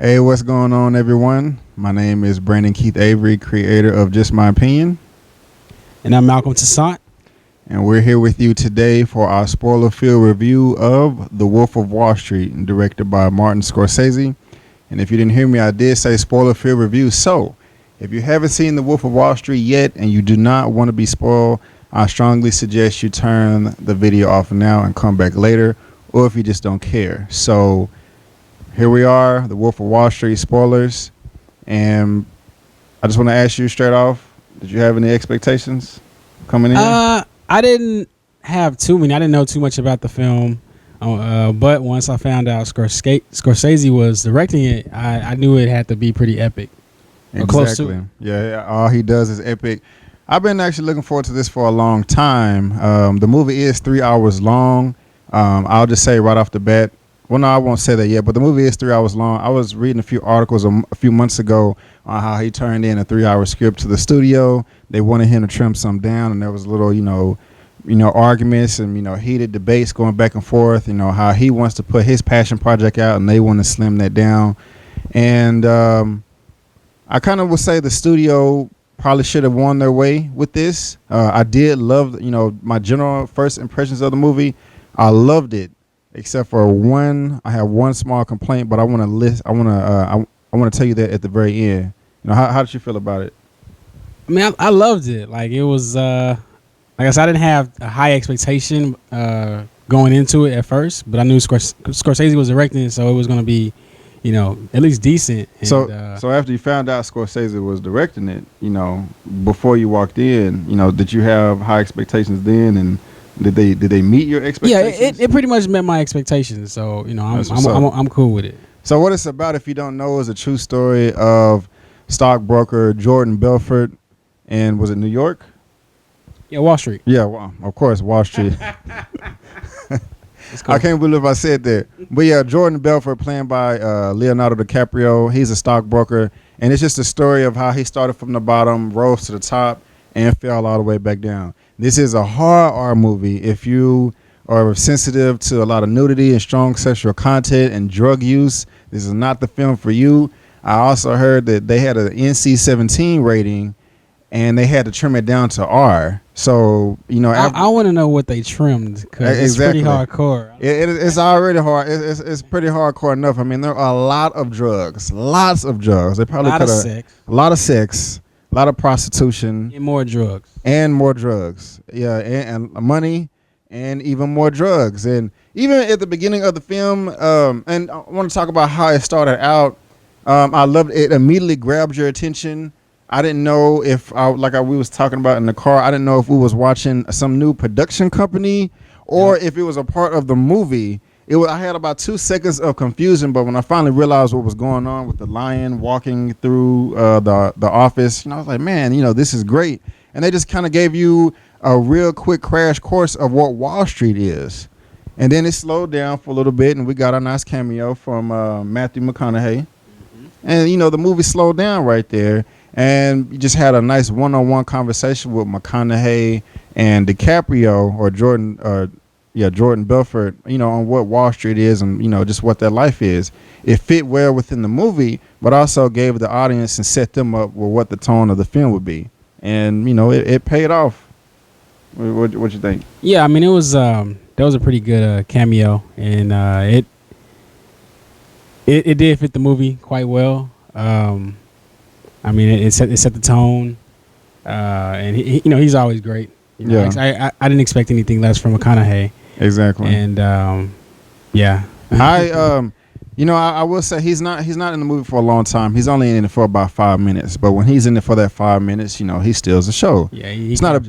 Hey, what's going on, everyone? My name is Brandon Keith Avery, creator of Just My Opinion, And I'm Malcolm Toussaint. and we're here with you today for our spoiler-filled review of The Wolf of Wall Street, directed by Martin Scorsese. And if you didn't hear me, I did say spoiler-filled review. So, if you haven't seen The Wolf of Wall Street yet and you do not want to be spoiled, I strongly suggest you turn the video off now and come back later, or if you just don't care. So, here we are, The Wolf of Wall Street spoilers, and I just want to ask you straight off, did you have any expectations coming in? I didn't have too many. I didn't know too much about the film. But once I found out Scorsese was directing it, I knew it had to be pretty epic. Or close to it. Yeah, all he does is epic. I've been actually looking forward to this for a long time. The movie is 3 hours long. I'll just say right off the bat, well, no, I won't say that yet, but the movie is 3 hours long. I was reading a few articles a few months ago on how he turned in a 3-hour script to the studio. They wanted him to trim some down, and there was little, arguments and, heated debates going back and forth, how he wants to put his passion project out and they want to slim that down. And I kind of would say the studio probably should have won their way with this. I did love, my general first impressions of the movie. I loved it. Except for one, I have one small complaint, but I want to tell you that at the very end. How did you feel about it? I mean, I loved it. Like, it was, like I said, I didn't have a high expectation going into it at first, but I knew Scorsese was directing it, so it was going to be, at least decent. And, so after you found out Scorsese was directing it, before you walked in, did you have high expectations then, and did they meet your expectations? Yeah, it pretty much met my expectations. So I'm cool with it. So what it's about, if you don't know, is a true story of stockbroker Jordan Belfort, and was it New York? Yeah, Wall Street. Yeah, well, of course, Wall Street. Cool. I can't believe I said that. But yeah, Jordan Belfort, playing by Leonardo DiCaprio. He's a stockbroker, and it's just a story of how he started from the bottom, rose to the top, and fell all the way back down. This is a hard R movie. If you are sensitive to a lot of nudity and strong sexual content and drug use, this is not the film for you. I also heard that they had an NC-17 rating, and they had to trim it down to R. So, I want to know what they trimmed, because it's pretty hardcore. It's already hard. It's pretty hardcore enough. I mean, there are a lot of drugs. Lots of drugs. They probably could have a lot of sex. A lot of prostitution. And more drugs. Yeah, and money and even more drugs. And even at the beginning of the film, and I want to talk about how it started out. I loved it. Immediately grabs your attention. I didn't know if, we was talking about in the car, I didn't know if we was watching some new production company or if it was a part of the movie. I had about 2 seconds of confusion, but when I finally realized what was going on with the lion walking through the office, I was like, man, this is great. And they just kind of gave you a real quick crash course of what Wall Street is. And then it slowed down for a little bit, and we got a nice cameo from Matthew McConaughey. Mm-hmm. And, the movie slowed down right there. And you just had a nice one-on-one conversation with McConaughey and DiCaprio, or Jordan Belfort, on what Wall Street is and, just what their life is. It fit well within the movie, but also gave the audience and set them up with what the tone of the film would be. And, it paid off. What you think? Yeah, I mean, it was that was a pretty good cameo, and it did fit the movie quite well. I mean, it set the tone, and he's always great. I didn't expect anything less from McConaughey. Exactly. And yeah. I will say he's not in the movie for a long time. He's only in it for about 5 minutes. But when he's in it for that 5 minutes, he steals the show. Yeah, it's not a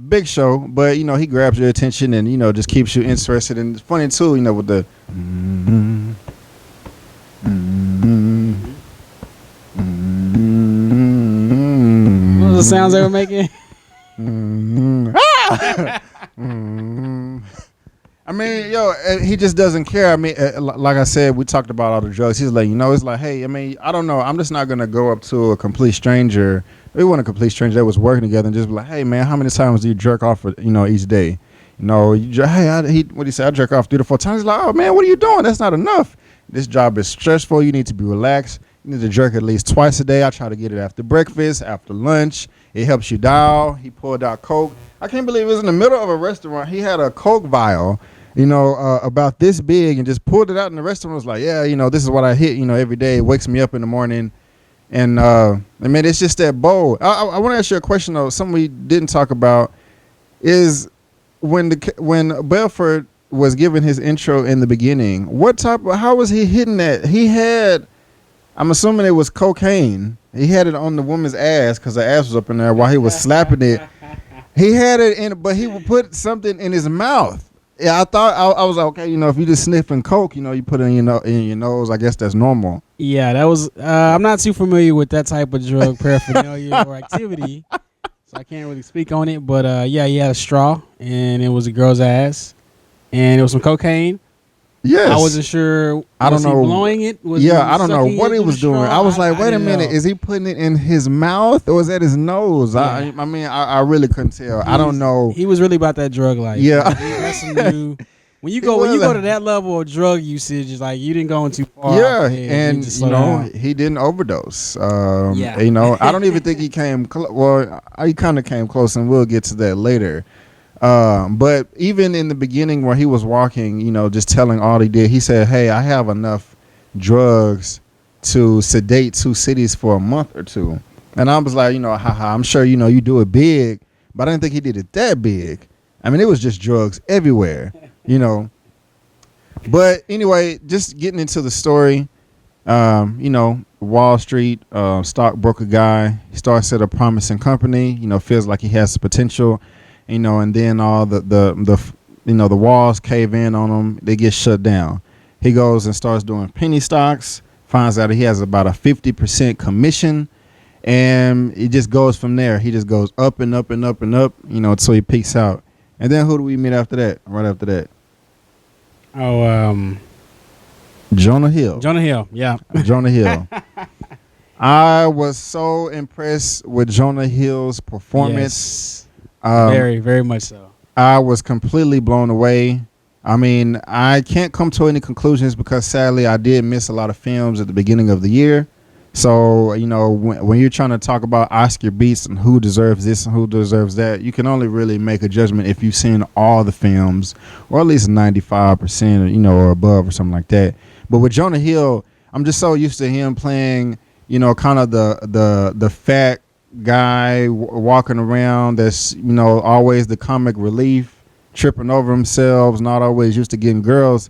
big show, but he grabs your attention and just keeps you interested. And it's funny too, with the what was the sounds they were making? I mean, he just doesn't care. I mean, like I said, we talked about all the drugs. He's like, it's like, hey, I mean, I don't know. I'm just not going to go up to a complete stranger. We want a complete stranger that was working together and just be like, hey, man, how many times do you jerk off, each day? What do you say? I jerk off 3 to 4 times. He's like, oh, man, what are you doing? That's not enough. This job is stressful. You need to be relaxed. You need to jerk at least twice a day. I try to get it after breakfast, after lunch. It helps you dial. He pulled out Coke. I can't believe it was in the middle of a restaurant. He had a Coke vial, about this big, and just pulled it out in the restaurant. Was like, yeah, this is what I hit, every day. It wakes me up in the morning. And I mean, it's just that bold. I want to ask you a question though. Something we didn't talk about is when Belfort was given his intro in the beginning. How was he hitting that? He had, I'm assuming it was cocaine. He had it on the woman's ass because the ass was up in there while he was slapping it. He had it in, but he would put something in his mouth. Yeah, I thought I was like, okay, if you just sniffing coke, you put it in your nose. I guess that's normal. Yeah, that was. I'm not too familiar with that type of drug paraphernalia or activity, so I can't really speak on it. But yeah, he had a straw, and it was a girl's ass, and it was some cocaine. Yes. I wasn't sure. I don't know. He blowing it? I don't know what he was doing. I was like, wait a minute, is he putting it in his mouth or is that his nose? Yeah. I mean, I really couldn't tell. I don't know. He was really about that drug life. Yeah. That's some new. When you go to that level of drug usage, it's like you didn't go too far. Yeah, and he didn't overdose. I don't even think he came close. Well, he kind of came close, and we'll get to that later. But even in the beginning where he was walking, just telling all he did, he said, hey, I have enough drugs to sedate 2 cities for a month or 2. And I was like, haha, I'm sure, you do it big, but I didn't think he did it that big. I mean, it was just drugs everywhere, But anyway, just getting into the story, Wall Street, stockbroker guy, he starts at a promising company, feels like he has the potential. And then all the walls cave in on him. They get shut down. He goes and starts doing penny stocks, finds out he has about a 50% commission, and it just goes from there. He just goes up and up and up and up, until he peaks out. And then who do we meet after that? Right after that? Oh, Jonah Hill. Jonah Hill, yeah. Jonah Hill. I was so impressed with Jonah Hill's performance. Yes. Very, very much so. I was completely blown away. I mean, I can't come to any conclusions because sadly I did miss a lot of films at the beginning of the year. So, when you're trying to talk about Oscar beats and who deserves this and who deserves that, you can only really make a judgment if you've seen all the films, or at least 95%, or above or something like that. But with Jonah Hill, I'm just so used to him playing, kind of the fat guy walking around that's always the comic relief, tripping over himself, not always used to getting girls,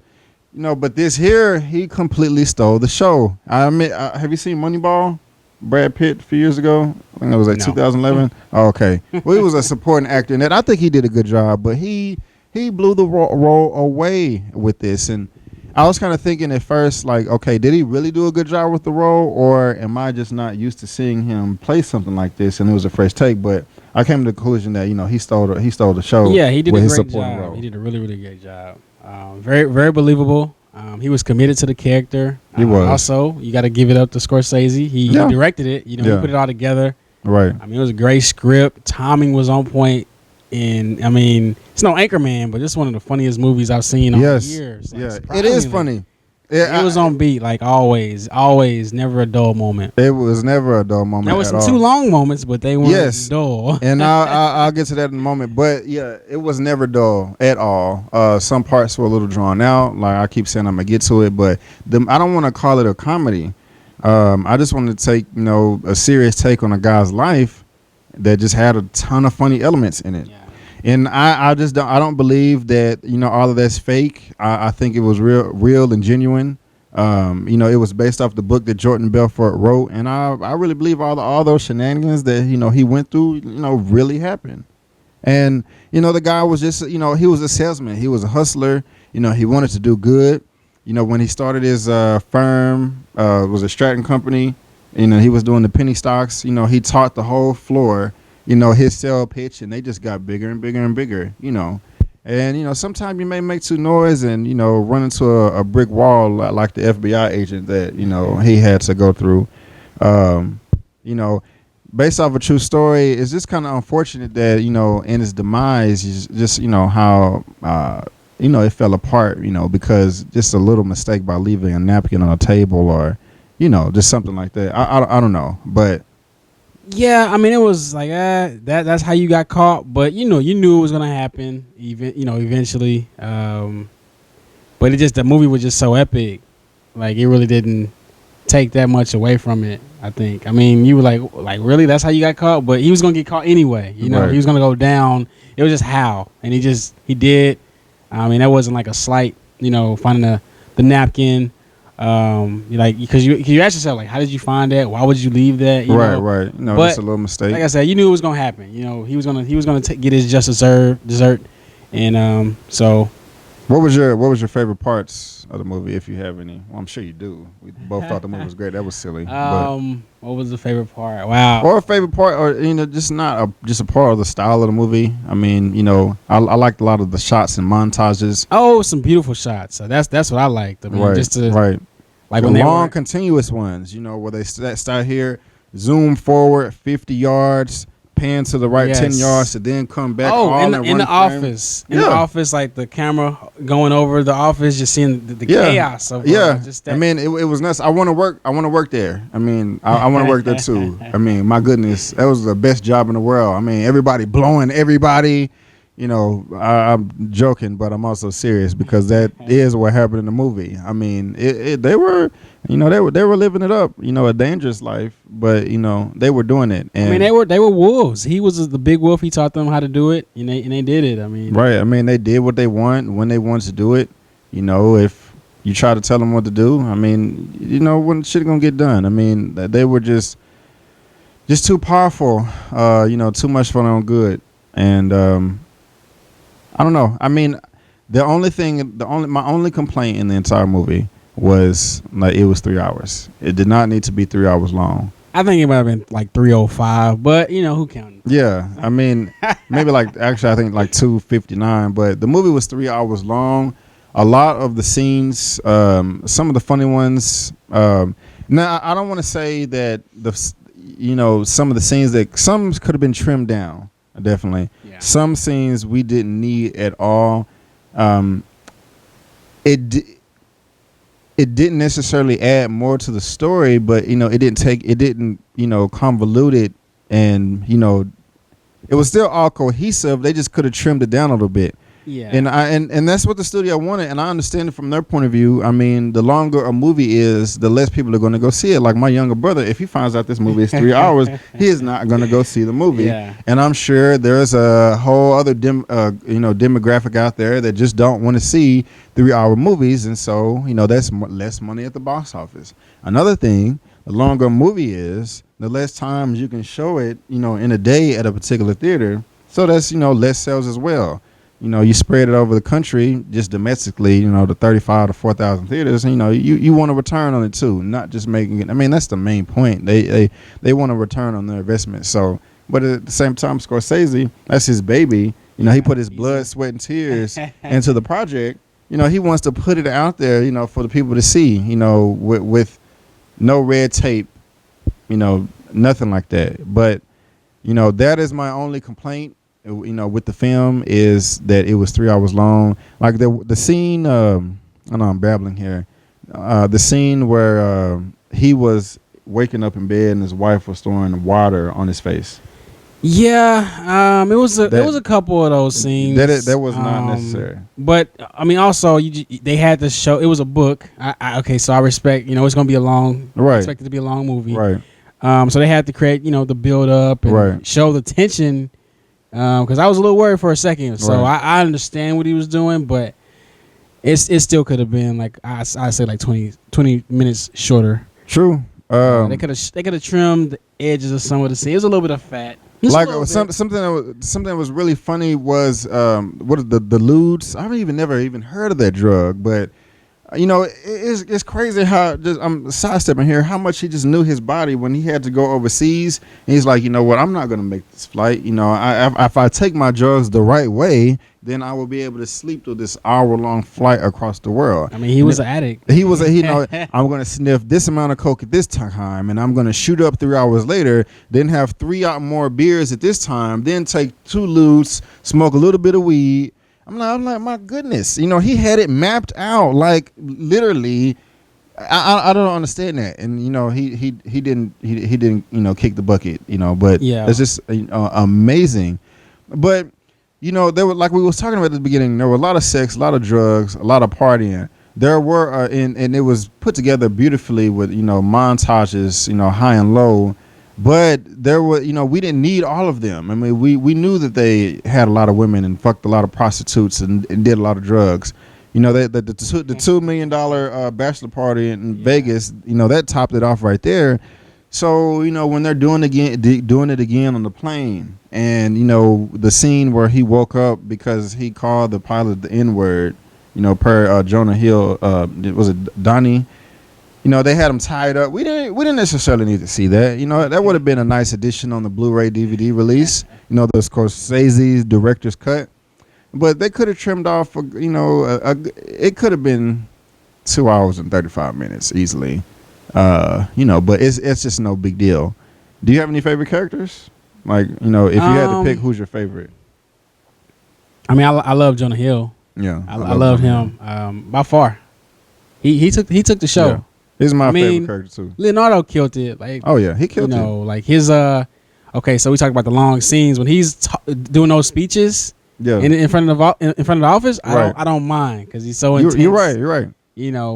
but this here, he completely stole the show. I admit, have you seen Moneyball? Brad Pitt a few years ago. I think it was like 2011. Oh, okay. Well, he was a supporting actor in that. I think he did a good job, but he blew the role away with this. And I was kind of thinking at first, like, okay, did he really do a good job with the role, or am I just not used to seeing him play something like this? And it was a fresh take, but I came to the conclusion that he stole the show. Yeah, he did with a his great supporting job. role. He did a really, really great job. Very, very believable. He was committed to the character. He was. Also, you got to give it up to Scorsese. He directed it. He put it all together. Right. I mean, it was a great script. Timing was on point. And I mean, it's no Anchorman, but it's one of the funniest movies I've seen all years. Yeah, it is funny. It was on beat, like always, never a dull moment. It was never a dull moment. There was some too long moments, but they weren't dull. And I'll get to that in a moment. But yeah, it was never dull at all. Some parts were a little drawn out. Like I keep saying, I'm gonna get to it, but I don't want to call it a comedy. I just want to take a serious take on a guy's life that just had a ton of funny elements in it. Yeah. And I just don't believe that all of that's fake. I think it was real and genuine. It was based off the book that Jordan Belfort wrote, and I really believe all those shenanigans that he went through really happened. And the guy was just he was a salesman, he was a hustler. He wanted to do good. When he started his firm, it was a Stratton company. He was doing the penny stocks. He taught the whole floor his sell pitch, and they just got bigger and bigger and bigger, And, sometimes you may make too noise and, run into a brick wall like the FBI agent that, he had to go through. Based off a true story, it's just kind of unfortunate that, in his demise, just, how it fell apart, because just a little mistake by leaving a napkin on a table, or just something like that. I don't know, but Yeah, I mean, it was like that's how you got caught, but you knew it was gonna happen, even eventually. But the movie was just so epic, like it really didn't take that much away from it. I think. I mean, you were like really, that's how you got caught, but he was gonna get caught anyway. Right. He was gonna go down. It was just how, and he did. I mean, that wasn't like a slight, finding the napkin. Because you ask yourself, like, how did you find that? Why would you leave that? Right. But just a little mistake. like I said, you knew it was gonna happen. He was gonna get his just dessert, and so. What was your favorite parts of the movie, if you have any? Well, I'm sure you do. We both thought the movie was great. That was silly. What was the favorite part? Wow. Or a favorite part, or just not just a part of the style of the movie. I mean, I liked a lot of the shots and montages. Oh, some beautiful shots. So that's what I liked. I mean, right. Like the when they long, were, continuous ones. Where they start here, zoom forward 50 yards, pan to the right 10 yards, to then come back. In the office, the office, like the camera going over the office, just seeing the chaos of just that. I mean, it was nuts. I want to work there. I mean, I want to work there too. I mean, my goodness, that was the best job in the world. I mean, everybody blowing everybody. I'm joking, but I'm also serious, because that is what happened in the movie. I mean, they were living it up. A dangerous life, but they were doing it. And I mean, they were wolves. He was the big wolf. He taught them how to do it, and they did it. I mean, right. I mean, they did what they want when they wanted to do it. If you try to tell them what to do, I mean, when shit gonna get done. I mean, they were just too powerful. Too much for their own good, and I don't know. I mean, my only complaint in the entire movie was like it was 3 hours. It did not need to be 3 hours long. I think it might have been like 3:05, but who counted? Yeah, I mean, maybe I think like 2:59, but the movie was 3 hours long. A lot of the scenes, some of the funny ones. Now, I don't want to say that some of the scenes some could have been trimmed down. Definitely. Yeah. Some scenes we didn't need at all. It didn't necessarily add more to the story, but it didn't convolute it, and it was still all cohesive. They just could have trimmed it down a little bit. Yeah. And that's what the studio wanted, and I understand it from their point of view. I mean, the longer a movie is, the less people are going to go see it. Like my younger brother, if he finds out this movie is 3 hours, he is not going to go see the movie. Yeah. And I'm sure there's a whole other demographic out there that just don't want to see 3 hour movies, and so that's less money at the box office. Another thing, the longer a movie is, the less times you can show it, in a day at a particular theater. So that's less sales as well. You spread it over the country, just domestically, the 35 to 4,000 theaters, you want a return on it too, not just making it. I mean, that's the main point. They want a return on their investment. So, but at the same time, Scorsese, that's his baby. He put his blood, sweat, and tears into the project. He wants to put it out there, for the people to see, with no red tape, nothing like that. But, that is my only complaint. With the film, is that it was 3 hours long. Like the scene, I know I'm babbling here. The scene where he was waking up in bed and his wife was throwing water on his face. Yeah, it was a couple of those scenes. That was not necessary. But I mean, also they had to show it was a book. Okay, so I respect. It's going to be a long. Right. I expect it to be a long movie. Right. So they had to create the build up and show the tension. Because I was a little worried for a second, so I understand what he was doing, but it still could have been like I say like 20 minutes shorter. True. They could have trimmed the edges of some of the scenes. It was a little bit of fat. Like something that was really funny was what the ludes. I haven't never even heard of that drug, but it's crazy how I'm sidestepping here. How much he just knew his body when he had to go overseas. And he's like, what? I'm not gonna make this flight. If I take my drugs the right way, then I will be able to sleep through this hour-long flight across the world. I mean, he was an addict. He was I'm gonna sniff this amount of coke at this time, and I'm gonna shoot up 3 hours later. Then have 3 more beers at this time. Then take 2 loots, smoke a little bit of weed. I'm like, my goodness, he had it mapped out, like literally. I don't understand that, and he didn't kick the bucket, but Yeah. it's just amazing. But there were, like we was talking about at the beginning, there were a lot of sex, a lot of drugs, a lot of partying. There were and it was put together beautifully with montages, high and low. But there were, we didn't need all of them. I mean, we knew that they had a lot of women and fucked a lot of prostitutes and did a lot of drugs. The $2 million bachelor party in Vegas, that topped it off right there. So when they're doing it again on the plane, and the scene where he woke up because he called the pilot the N-word, per Jonah Hill, was it Donnie? They had him tied up. We didn't necessarily need to see that. That would have been a nice addition on the Blu-ray DVD release. The Scorsese's director's cut. But they could have trimmed off, it could have been 2 hours and 35 minutes easily, but it's just no big deal. Do you have any favorite characters? Like, if you had to pick, who's your favorite? I mean, I love Jonah Hill. Yeah, I love him by far. He took the show. Yeah. He's my favorite character too. Leonardo killed it. Like, oh yeah, he killed it. Like his okay, so we talk about the long scenes when he's doing those speeches. Yeah, in front of the office, right. I don't mind because he's so intense. You're right.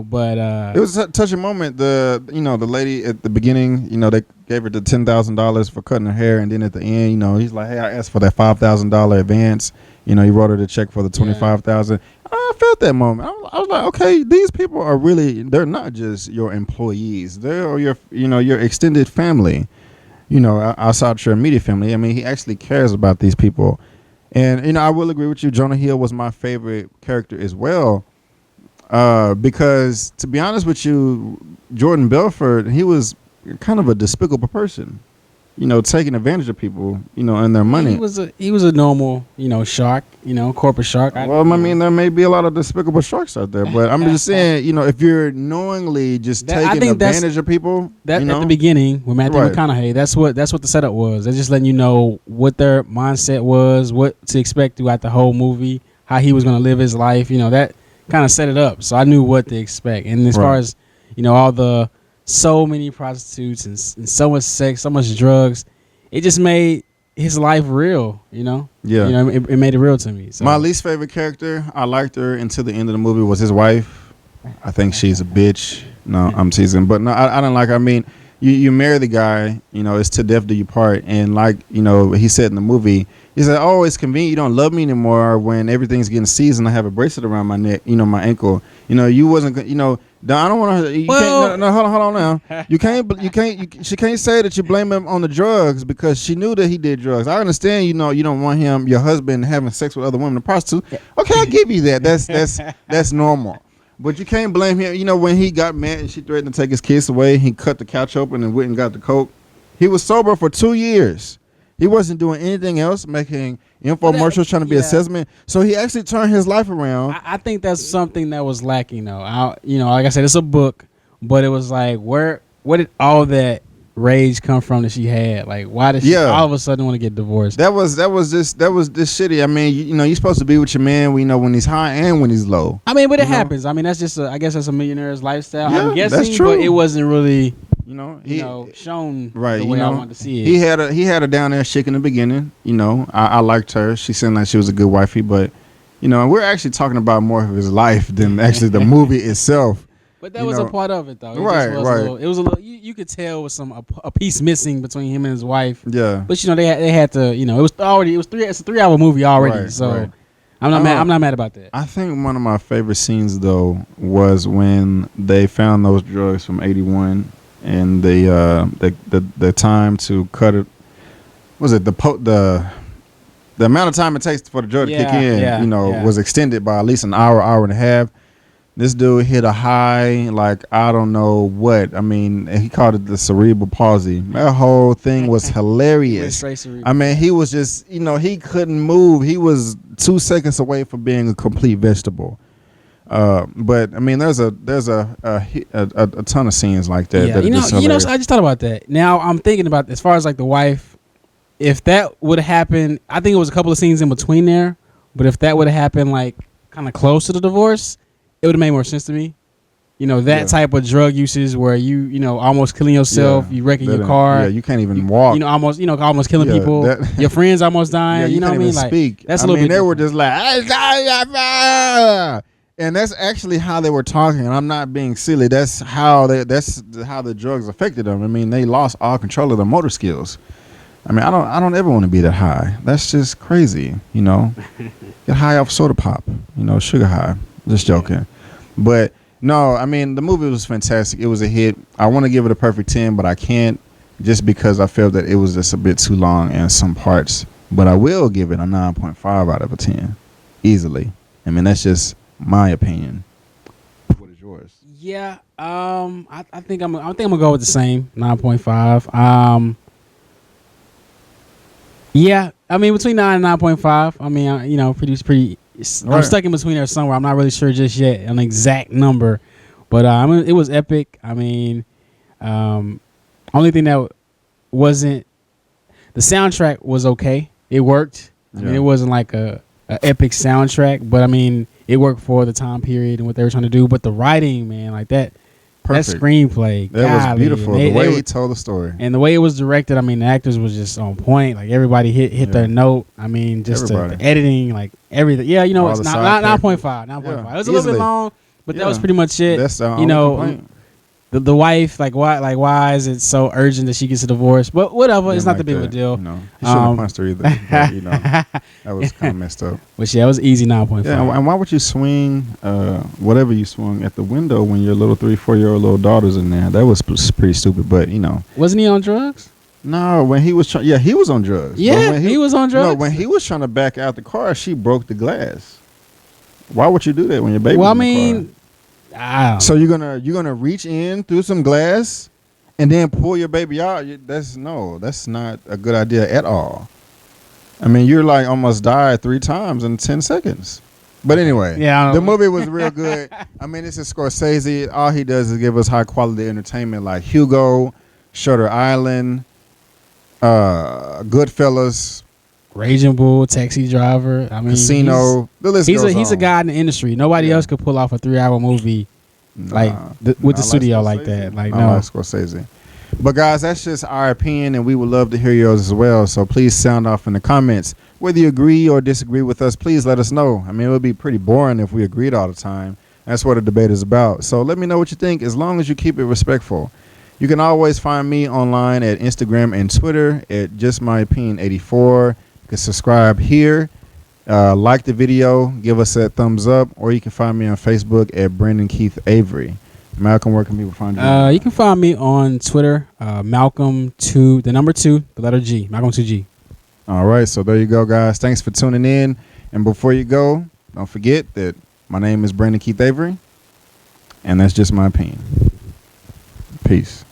But it was a touching moment. The lady at the beginning, they gave her the $10,000 for cutting her hair, and then at the end, he's like, "Hey, I asked for that $5,000 advance." He wrote her the check for the $25,000. I felt that moment. I was like, okay, these people are they're not just your employees. They're your extended family. Outside your immediate family. I mean, he actually cares about these people. And, I will agree with you. Jonah Hill was my favorite character as well. Because, to be honest with you, Jordan Belfort, he was kind of a despicable person. Taking advantage of people, and their money. He was a normal, shark, corporate shark. Well, I mean, there may be a lot of despicable sharks out there, but I'm just saying, if you're knowingly just taking advantage of people. At the beginning with Matthew McConaughey, that's what the setup was. They're just letting you know what their mindset was, what to expect throughout the whole movie, how he was going to live his life. That kind of set it up. So I knew what to expect. And as far as, all the so many prostitutes and so much sex, so much drugs, it just made his life real. Yeah, it made it real to me. So. My least favorite character, I liked her until the end of the movie, was his wife. I think she's a bitch. No, I'm teasing, but no, I don't like her. I mean, you marry the guy, it's to death do you part, and like he said in the movie, he said, "Oh, it's convenient you don't love me anymore when everything's getting seasoned. I have a bracelet around my neck, my ankle. You wasn't, I don't want to. No, hold on now. You can't. She can't say that you blame him on the drugs because she knew that he did drugs. I understand. You don't want your husband having sex with other women, and prostitutes. Okay, I'll give you that. That's normal. But you can't blame him. When he got mad and she threatened to take his kids away, he cut the couch open and went and got the coke. He was sober for 2 years. He wasn't doing anything else, making infomercials, trying to be a salesman. So he actually turned his life around. I think that's something that was lacking, though. Like I said, it's a book, but it was like, where did all that rage come from that she had? Like, why did she all of a sudden want to get divorced? That was just shitty. I mean, you're supposed to be with your man. We know when he's high and when he's low. I mean, but it happens. I mean, that's just I guess that's a millionaire's lifestyle. Yeah, I'm guessing, that's true. But it wasn't really. Shown right, the way I wanted to see it. He had her down there chick in the beginning. I liked her. She seemed like she was a good wifey, but we're actually talking about more of his life than actually the movie itself. But that was a part of it, though. Right. It was a little. You could tell with a piece missing between him and his wife. Yeah. But they had to. It's a 3-hour movie already. Right, so right. I'm not mad. I'm not mad about that. I think one of my favorite scenes though was when they found those drugs from '81. And the time to cut it, was it the amount of time it takes for the drug to kick in, was extended by at least an hour and a half. This dude hit a high, like I don't know what. I mean, he called it the cerebral palsy. That whole thing was hilarious. I mean, he was just, he couldn't move. He was 2 seconds away from being a complete vegetable. But I mean, there's a ton of scenes like that. Yeah, so I just thought about that. Now I'm thinking about as far as like the wife, if that would have happened, I think it was a couple of scenes in between there But if that would have happened like kind of close to the divorce, it would have made more sense to me. You know, that type of drug uses where you know, almost killing yourself, you wrecking your car. Yeah, you can't even walk. You know, almost killing people. Your friends almost dying. Yeah, you know what I mean? Like, speak. that's a little bit they were different. just like, and that's actually how they were talking. And I'm not being silly. That's how the drugs affected them. I mean, they lost all control of their motor skills. I mean, I don't ever want to be that high. That's just crazy. You know, get high off soda pop. You know, sugar high. Just joking, but. No, I mean, the movie was fantastic. It was a hit. I want to give it a perfect 10, but I can't just because I felt that it was just a bit too long in some parts. But I will give it a 9.5 out of a 10. Easily. I mean, that's just my opinion. What is yours? Yeah, I think I'm gonna go with the same 9.5. Yeah, I mean between 9 and 9.5. I mean, you know, pretty. Right. I'm stuck in between there somewhere. I'm not really sure just yet an exact number, but I mean, it was epic. I mean, only thing that wasn't, the soundtrack was okay. It worked. I mean, it wasn't like a epic soundtrack, but I mean, it worked for the time period and what they were trying to do. But the writing, man, like that. Perfect. That screenplay, that was beautiful. The way he told the story, and the way it was directed. I mean, the actors was just on point. Like everybody hit their note. I mean, just the editing, like everything. Yeah, you know, it's not 9.5. 9.5. It was a little bit long, but that was pretty much it. That's the you know, complaint. The wife, like why is it so urgent that she gets a divorce? But whatever, it's not the big of a deal. You know, he shouldn't have punched her either. But, you know, that was kind of messed up. But yeah, it was easy 9.5. Yeah, and why would you swing whatever you swung at the window when your little 3-4-year-old little daughter's in there? That was pretty stupid. But you know, wasn't he on drugs? No, when he was he was on drugs. Yeah, when he was on drugs. No, when he was trying to back out the car, she broke the glass. Why would you do that when your baby? Well, I mean. So you're gonna reach in through some glass and then pull your baby out? That's not a good idea at all. I mean, you're like almost died 3 times in 10 seconds. But anyway, the movie was real good. I mean, this is Scorsese. All he does is give us high quality entertainment like Hugo, Shutter Island, Goodfellas, Raging Bull, Taxi Driver. I mean, Casino. The list goes on. He's a guy in the industry. Nobody else could pull off a 3-hour movie with the studio like that. Like no, like Scorsese. But guys, that's just our opinion, and we would love to hear yours as well. So please sound off in the comments whether you agree or disagree with us. Please let us know. I mean, it would be pretty boring if we agreed all the time. That's what a debate is about. So let me know what you think, as long as you keep it respectful. You can always find me online at Instagram and Twitter at JustMyOpinion84. You can subscribe here, like the video, give us that thumbs up, or you can find me on Facebook at Brandon Keith Avery. Malcolm, where can people find you? You can find me on Twitter, Malcolm2, the number 2, the letter G, Malcolm2G. All right, so there you go, guys. Thanks for tuning in. And before you go, don't forget that my name is Brandon Keith Avery, and that's just my opinion. Peace.